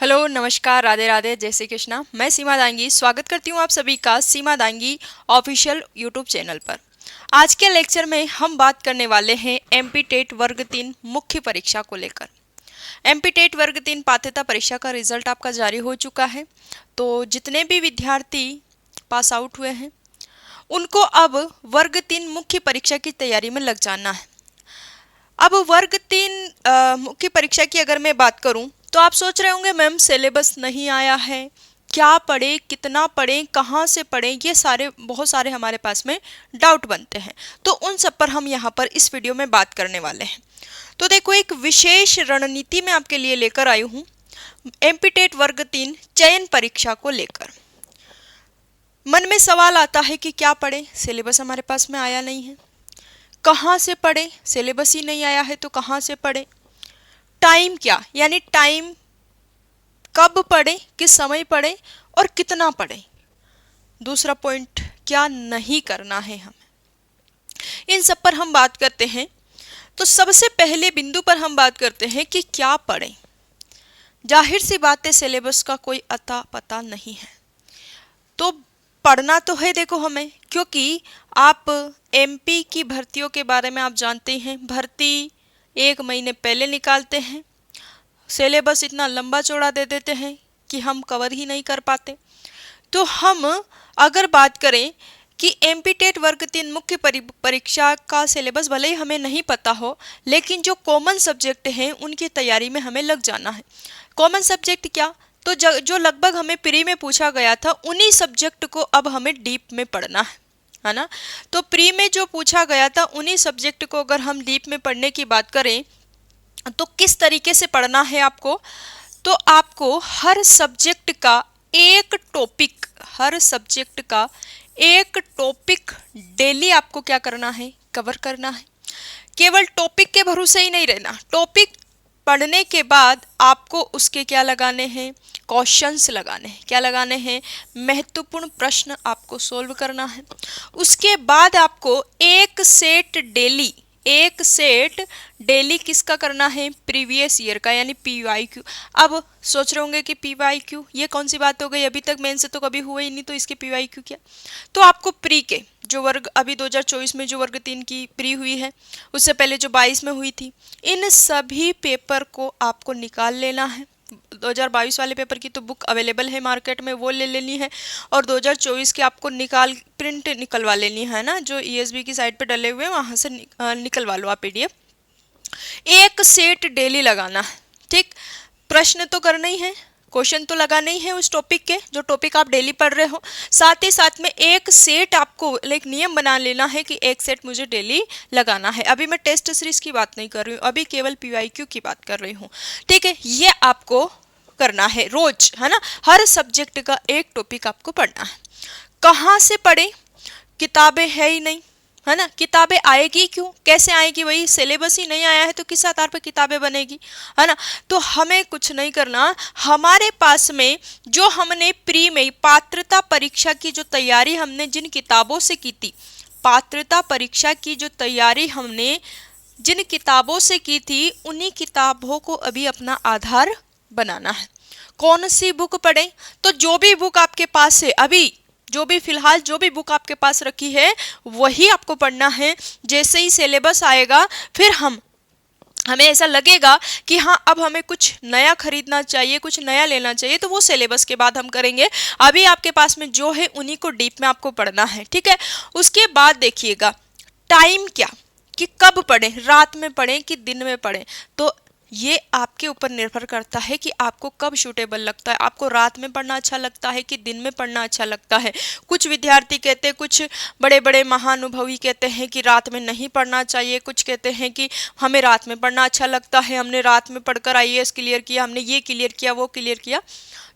Hello, नमस्कार, राधे राधे, जय श्री कृष्णा। मैं सीमा दांगी स्वागत करती हूँ आप सभी का सीमा दांगी ऑफिशियल यूट्यूब चैनल पर। आज के लेक्चर में हम बात करने वाले हैं एमपी टेट वर्ग 3 मुख्य परीक्षा को लेकर। एमपी टेट वर्ग 3 पात्रता परीक्षा का रिजल्ट आपका जारी हो चुका है। तो जितने भी विद्यार्थी पास आउट हुए हैं उनको अब वर्ग 3 मुख्य परीक्षा की तैयारी में लग जाना है। अब वर्ग 3 मुख्य परीक्षा की अगर मैं बात करूं तो आप सोच रहे होंगे मैम सिलेबस नहीं आया है, क्या पढ़े, कितना पढ़े, कहाँ से पढ़े, ये बहुत सारे हमारे पास में डाउट बनते हैं। तो उन सब पर हम यहाँ पर इस वीडियो में बात करने वाले हैं। तो देखो, एक विशेष रणनीति मैं आपके लिए लेकर आई हूँ एमपी टेट वर्ग 3 चयन परीक्षा को लेकर। मन में सवाल आता है कि क्या पढ़े, सिलेबस हमारे पास में आया नहीं है, कहाँ से पढ़े, सिलेबस ही नहीं आया है तो कहाँ से पढ़े, टाइम क्या, यानी टाइम कब पढ़े, किस समय पढ़े और कितना पढ़े, दूसरा पॉइंट क्या नहीं करना है हमें, इन सब पर हम बात करते हैं। तो सबसे पहले बिंदु पर हम बात करते हैं कि क्या पढ़ें। जाहिर सी बात है, सिलेबस का कोई अता पता नहीं है तो पढ़ना तो है देखो हमें, क्योंकि आप एमपी की भर्तियों के बारे में आप जानते हैं, भर्ती 1 महीने पहले निकालते हैं, सिलेबस इतना लंबा चौड़ा दे देते हैं कि हम कवर ही नहीं कर पाते। तो हम अगर बात करें कि एमपी टेट वर्ग 3 मुख्य परीक्षा का सिलेबस भले ही हमें नहीं पता हो, लेकिन जो कॉमन सब्जेक्ट हैं उनकी तैयारी में हमें लग जाना है। कॉमन सब्जेक्ट क्या, तो जो लगभग हमें प्री में पूछा गया था उन्हीं सब्जेक्ट को अब हमें डीप में पढ़ना है ना। तो प्री में जो पूछा गया था उन्हीं सब्जेक्ट को अगर हम डीप में पढ़ने की बात करें तो किस तरीके से पढ़ना है आपको, तो आपको हर सब्जेक्ट का एक टॉपिक, हर सब्जेक्ट का एक टॉपिक डेली आपको क्या करना है, कवर करना है। केवल टॉपिक के भरोसे ही नहीं रहना, टॉपिक पढ़ने के बाद आपको उसके क्या लगाने हैं, क्वेश्चंस लगाने हैं, क्या लगाने हैं, महत्वपूर्ण प्रश्न आपको सोल्व करना है। उसके बाद आपको एक सेट डेली किसका करना है, प्रीवियस ईयर का, यानी पीवाईक्यू। अब सोच रहे होंगे कि पीवाईक्यू ये कौन सी बात हो गई, अभी तक मेन से तो कभी हुआ ही नहीं, तो इसके पीवाईक्यू क्या। तो आपको प्री के जो वर्ग अभी 2024 में जो वर्ग 3 की प्री हुई है, उससे पहले जो 22 में हुई थी, इन सभी पेपर को आपको निकाल लेना है। 2022 वाले पेपर की तो बुक अवेलेबल है मार्केट में, वो ले लेनी है, और 2024 की आपको प्रिंट निकलवा लेनी है ना, जो ईएसबी की साइट पे डले हुए हैं वहाँ से निकलवा लो आप पीडीएफ। एक सेट डेली लगाना है, ठीक। प्रश्न तो करना ही है, क्वेश्चन तो लगाने ही है उस टॉपिक के, जो टॉपिक आप डेली पढ़ रहे हो। साथ ही साथ में एक सेट आपको एक नियम बना लेना है कि एक सेट मुझे डेली लगाना है। अभी मैं टेस्ट सीरीज की बात नहीं कर रही हूँ, अभी केवल पीवाईक्यू की बात कर रही हूँ, ठीक है। ये आपको करना है रोज, है ना। हर सब्जेक्ट का एक टॉपिक आपको पढ़ना है। कहाँ से पढ़े, किताबें है ही नहीं, है ना। किताबें आएगी क्यों, कैसे आएगी, वही सिलेबस ही नहीं आया है तो किस आधार पर किताबें बनेगी, है ना। तो हमें कुछ नहीं करना, हमारे पास में जो हमने प्री में पात्रता परीक्षा की जो तैयारी हमने जिन किताबों से की थी, पात्रता परीक्षा की जो तैयारी हमने जिन किताबों से की थी, उन्हीं किताबों को अभी अपना आधार बनाना है। कौन सी बुक पढ़ें, तो जो भी बुक आपके पास है अभी, जो भी फिलहाल जो भी बुक आपके पास रखी है वही आपको पढ़ना है। जैसे ही सिलेबस आएगा फिर हमें ऐसा लगेगा कि हाँ अब हमें कुछ नया खरीदना चाहिए, कुछ नया लेना चाहिए, तो वो सिलेबस के बाद हम करेंगे। अभी आपके पास में जो है उन्हीं को डीप में आपको पढ़ना है, ठीक है। उसके बाद देखिएगा टाइम क्या, कि कब पढ़ें, रात में पढ़ें कि दिन में पढ़ें, तो ये आपके ऊपर निर्भर करता है कि आपको कब सूटेबल लगता है, आपको रात में पढ़ना अच्छा लगता है कि दिन में पढ़ना अच्छा लगता है। कुछ विद्यार्थी कहते हैं, कुछ बड़े बड़े महानुभवी कहते हैं कि रात में नहीं पढ़ना चाहिए, कुछ कहते हैं कि हमें रात में पढ़ना अच्छा लगता है, हमने रात में पढ़कर आईएएस क्लियर किया, हमने ये क्लियर किया, वो क्लियर किया।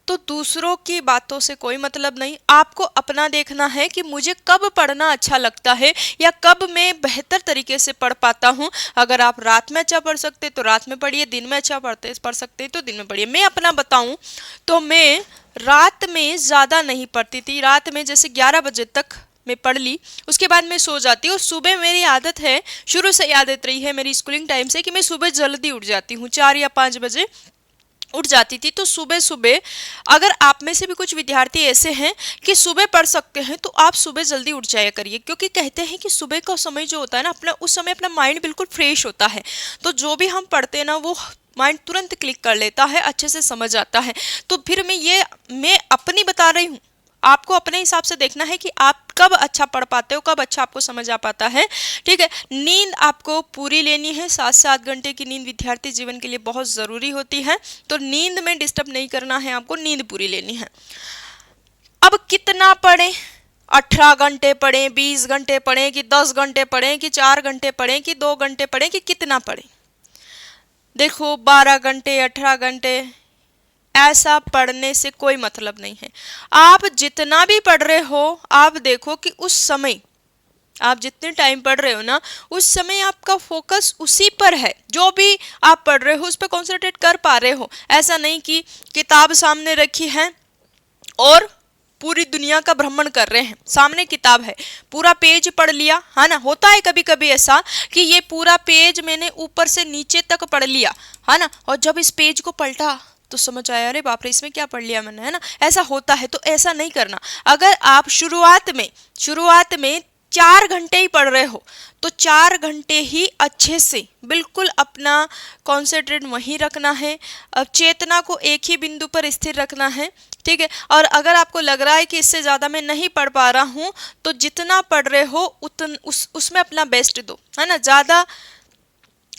तो दूसरों की बातों से कोई मतलब नहीं, आपको अपना देखना है कि मुझे कब पढ़ना अच्छा लगता है या कब मैं बेहतर तरीके से पढ़ पाता हूँ। अगर आप रात में अच्छा पढ़ सकते तो रात में पढ़िए, दिन में अच्छा पढ़ सकते तो दिन में पढ़िए। मैं अपना बताऊँ तो मैं रात में ज़्यादा नहीं पढ़ती थी, रात में जैसे 11 बजे तक मैं पढ़ ली, उसके बाद मैं सो जाती हूँ। सुबह मेरी आदत है, शुरू से आदत रही है मेरी स्कूलिंग टाइम से, कि मैं सुबह जल्दी उठ जाती हूँ, 4 या 5 बजे उठ जाती थी। तो सुबह सुबह, अगर आप में से भी कुछ विद्यार्थी ऐसे हैं कि सुबह पढ़ सकते हैं, तो आप सुबह जल्दी उठ जाया करिए, क्योंकि कहते हैं कि सुबह का समय जो होता है ना, अपना उस समय अपना माइंड बिल्कुल फ्रेश होता है। तो जो भी हम पढ़ते हैं ना, वो माइंड तुरंत क्लिक कर लेता है, अच्छे से समझ आता है। तो फिर मैं अपनी बता रही हूँ, आपको अपने हिसाब से देखना है कि आप कब अच्छा पढ़ पाते हो, कब अच्छा आपको समझ आ पाता है। ठीक है, नींद आपको पूरी लेनी है। 7 से 8 घंटे की नींद विद्यार्थी जीवन के लिए बहुत ज़रूरी होती है। तो नींद में डिस्टर्ब नहीं करना है, आपको नींद पूरी लेनी है। अब कितना पढ़ें? 18 घंटे पढ़ें, 20 घंटे पढ़ें, कि 10 घंटे पढ़ें, कि 4 घंटे पढ़ें, कि 2 घंटे पढ़ें, कि कितना पढ़ें? देखो, 12 घंटे, 18 घंटे, ऐसा पढ़ने से कोई मतलब नहीं है। आप जितना भी पढ़ रहे हो, आप देखो कि उस समय आप जितने टाइम पढ़ रहे हो ना, उस समय आपका फोकस उसी पर है। जो भी आप पढ़ रहे हो उस पर कॉन्सेंट्रेट कर पा रहे हो। ऐसा नहीं कि किताब सामने रखी है और पूरी दुनिया का भ्रमण कर रहे हैं। सामने किताब है, पूरा पेज पढ़ लिया, है ना। होता है कभी कभी ऐसा कि ये पूरा पेज मैंने ऊपर से नीचे तक पढ़ लिया, है ना, और जब इस पेज को पलटा तो समझ आया, अरे बाप रे, इसमें क्या पढ़ लिया मैंने, है ना। ऐसा होता है। तो ऐसा नहीं करना। अगर आप शुरुआत में 4 घंटे ही पढ़ रहे हो, तो 4 घंटे ही अच्छे से बिल्कुल अपना कॉन्सेंट्रेट वहीं रखना है। अब चेतना को एक ही बिंदु पर स्थिर रखना है। ठीक है। और अगर आपको लग रहा है कि इससे ज़्यादा मैं नहीं पढ़ पा रहा हूँ, तो जितना पढ़ रहे हो उसमें अपना बेस्ट दो, है ना। ज़्यादा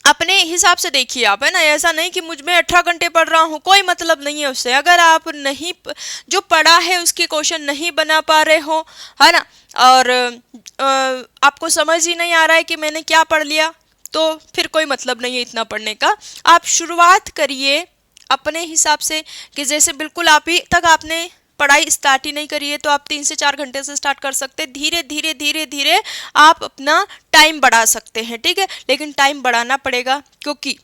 अपने हिसाब से देखिए आप, है ना। ऐसा नहीं कि मुझ में 18 घंटे पढ़ रहा हूँ, कोई मतलब नहीं है उससे। अगर आप नहीं जो पढ़ा है उसके क्वेश्चन नहीं बना पा रहे हो, है ना, और आपको समझ ही नहीं आ रहा है कि मैंने क्या पढ़ लिया, तो फिर कोई मतलब नहीं है इतना पढ़ने का। आप शुरुआत करिए अपने हिसाब से, कि जैसे बिल्कुल आप ही तक आपने पढ़ाई स्टार्ट ही नहीं करी है, तो आप 3 से 4 घंटे से स्टार्ट कर सकते हैं। धीरे धीरे धीरे धीरे आप अपना टाइम बढ़ा सकते हैं। ठीक है, लेकिन टाइम बढ़ाना पड़ेगा, क्योंकि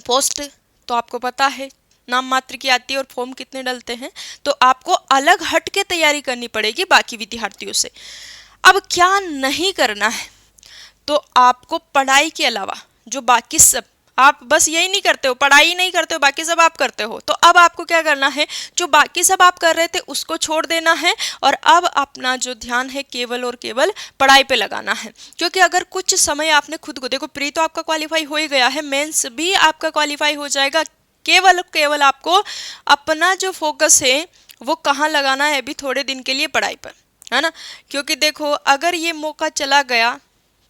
पोस्ट तो आपको पता है नाम मात्र की आती है और फॉर्म कितने डलते हैं। तो आपको अलग हट के तैयारी करनी पड़ेगी बाकी विद्यार्थियों से। अब क्या नहीं करना है, तो आपको पढ़ाई के अलावा जो बाकी सब, आप बस यही नहीं करते हो, पढ़ाई नहीं करते हो, बाकी सब आप करते हो। तो अब आपको क्या करना है, जो बाकी सब आप कर रहे थे उसको छोड़ देना है, और अब अपना जो ध्यान है केवल और केवल पढ़ाई पे लगाना है। क्योंकि अगर कुछ समय आपने खुद को, देखो प्री तो आपका क्वालिफाई हो ही गया है, मेंस भी आपका क्वालिफाई हो जाएगा। केवल आपको अपना जो फोकस है वो कहाँ लगाना है अभी थोड़े दिन के लिए, पढ़ाई पर, है ना। क्योंकि देखो, अगर ये मौका चला गया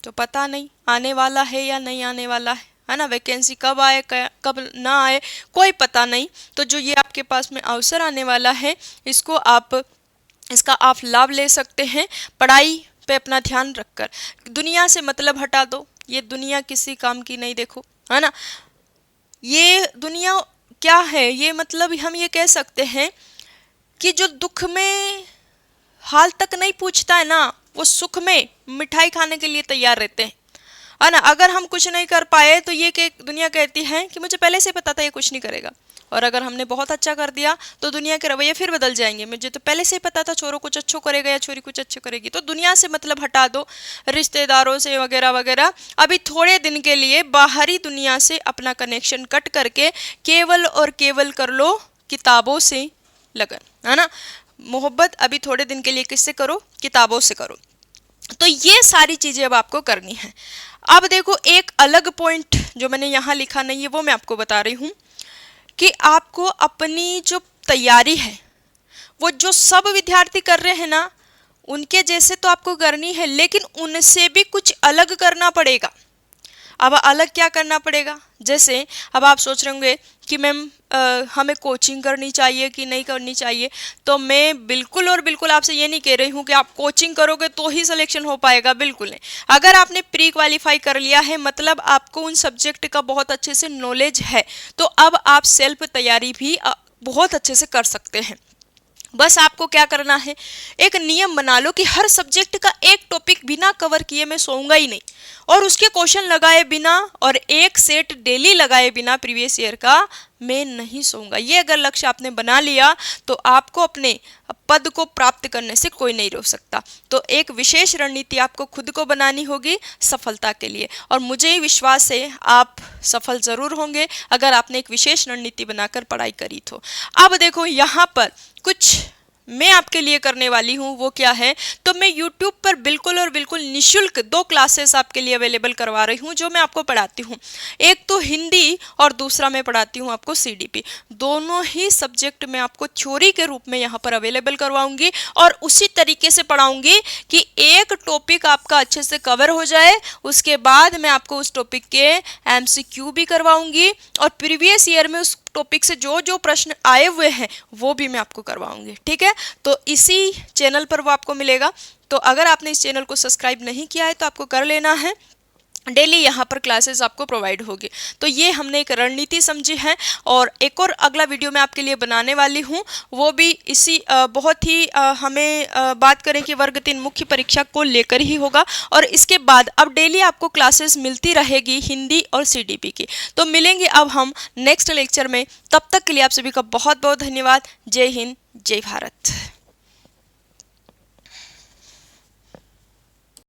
तो पता नहीं आने वाला है या नहीं आने वाला है ना। वैकेंसी कब आए कब ना आए कोई पता नहीं। तो जो ये आपके पास में अवसर आने वाला है, इसका आप लाभ ले सकते हैं। पढ़ाई पे अपना ध्यान रखकर दुनिया से मतलब हटा दो। ये दुनिया किसी काम की नहीं, देखो, है ना। ये दुनिया क्या है, ये मतलब हम ये कह सकते हैं कि जो दुख में हाल तक नहीं पूछता है ना, वो सुख में मिठाई खाने के लिए तैयार रहते हैं, है ना। अगर हम कुछ नहीं कर पाए तो ये कि दुनिया कहती है कि मुझे पहले से पता था ये कुछ नहीं करेगा। और अगर हमने बहुत अच्छा कर दिया तो दुनिया के रवैये फिर बदल जाएंगे, मुझे तो पहले से ही पता था छोरों कुछ अच्छो करेगा या छोरी कुछ अच्छे करेगी। तो दुनिया से मतलब हटा दो, रिश्तेदारों से वगैरह वगैरह। अभी थोड़े दिन के लिए बाहरी दुनिया से अपना कनेक्शन कट करके केवल और केवल कर लो किताबों से लगन, है ना। मोहब्बत अभी थोड़े दिन के लिए किससे करो, किताबों से करो। तो ये सारी चीज़ें अब आपको करनी है। अब देखो, एक अलग पॉइंट जो मैंने यहाँ लिखा नहीं है वो मैं आपको बता रही हूँ, कि आपको अपनी जो तैयारी है वो जो सब विद्यार्थी कर रहे हैं ना, उनके जैसे तो आपको करनी है, लेकिन उनसे भी कुछ अलग करना पड़ेगा। अब अलग क्या करना पड़ेगा, जैसे अब आप सोच रहे होंगे कि मैम हमें कोचिंग करनी चाहिए कि नहीं करनी चाहिए। तो मैं बिल्कुल और बिल्कुल आपसे ये नहीं कह रही हूँ कि आप कोचिंग करोगे तो ही सिलेक्शन हो पाएगा, बिल्कुल नहीं। अगर आपने प्री क्वालिफाई कर लिया है, मतलब आपको उन सब्जेक्ट का बहुत अच्छे से नॉलेज है, तो अब आप सेल्फ तैयारी भी बहुत अच्छे से कर सकते हैं। बस आपको क्या करना है, एक नियम बना लो कि हर सब्जेक्ट का एक टॉपिक बिना कवर किए मैं सोऊंगा ही नहीं, और उसके क्वेश्चन लगाए बिना और एक सेट डेली लगाए बिना प्रीवियस ईयर का मैं नहीं सोऊंगा। ये अगर लक्ष्य आपने बना लिया तो आपको अपने पद को प्राप्त करने से कोई नहीं रोक सकता। तो एक विशेष रणनीति आपको खुद को बनानी होगी सफलता के लिए, और मुझे ही विश्वास है आप सफल जरूर होंगे अगर आपने एक विशेष रणनीति बनाकर पढ़ाई करी तो। अब देखो यहाँ पर कुछ मैं आपके लिए करने वाली हूँ, वो क्या है, तो मैं YouTube पर बिल्कुल और बिल्कुल निशुल्क 2 क्लासेस आपके लिए अवेलेबल करवा रही हूँ जो मैं आपको पढ़ाती हूँ। एक तो हिंदी और दूसरा मैं पढ़ाती हूँ आपको CDP। दोनों ही सब्जेक्ट मैं आपको थ्योरी के रूप में यहाँ पर अवेलेबल करवाऊंगी और उसी तरीके से पढ़ाऊंगी कि एक टॉपिक आपका अच्छे से कवर हो जाए। उसके बाद मैं आपको उस टॉपिक के MCQ भी करवाऊंगी और प्रीवियस ईयर में उस टॉपिक से जो जो प्रश्न आए हुए हैं वो भी मैं आपको करवाऊंगी। ठीक है, तो इसी चैनल पर वो आपको मिलेगा। तो अगर आपने इस चैनल को सब्सक्राइब नहीं किया है तो आपको कर लेना है। डेली यहाँ पर क्लासेस आपको प्रोवाइड होगी। तो ये हमने एक रणनीति समझी है, और एक और अगला वीडियो मैं आपके लिए बनाने वाली हूँ, वो भी इसी बहुत ही हमें बात करें कि वर्ग 3 मुख्य परीक्षा को लेकर ही होगा। और इसके बाद अब डेली आपको क्लासेस मिलती रहेगी हिंदी और CDP की। तो मिलेंगे अब हम नेक्स्ट लेक्चर में, तब तक के लिए आप सभी का बहुत बहुत धन्यवाद। जय हिंद, जय भारत।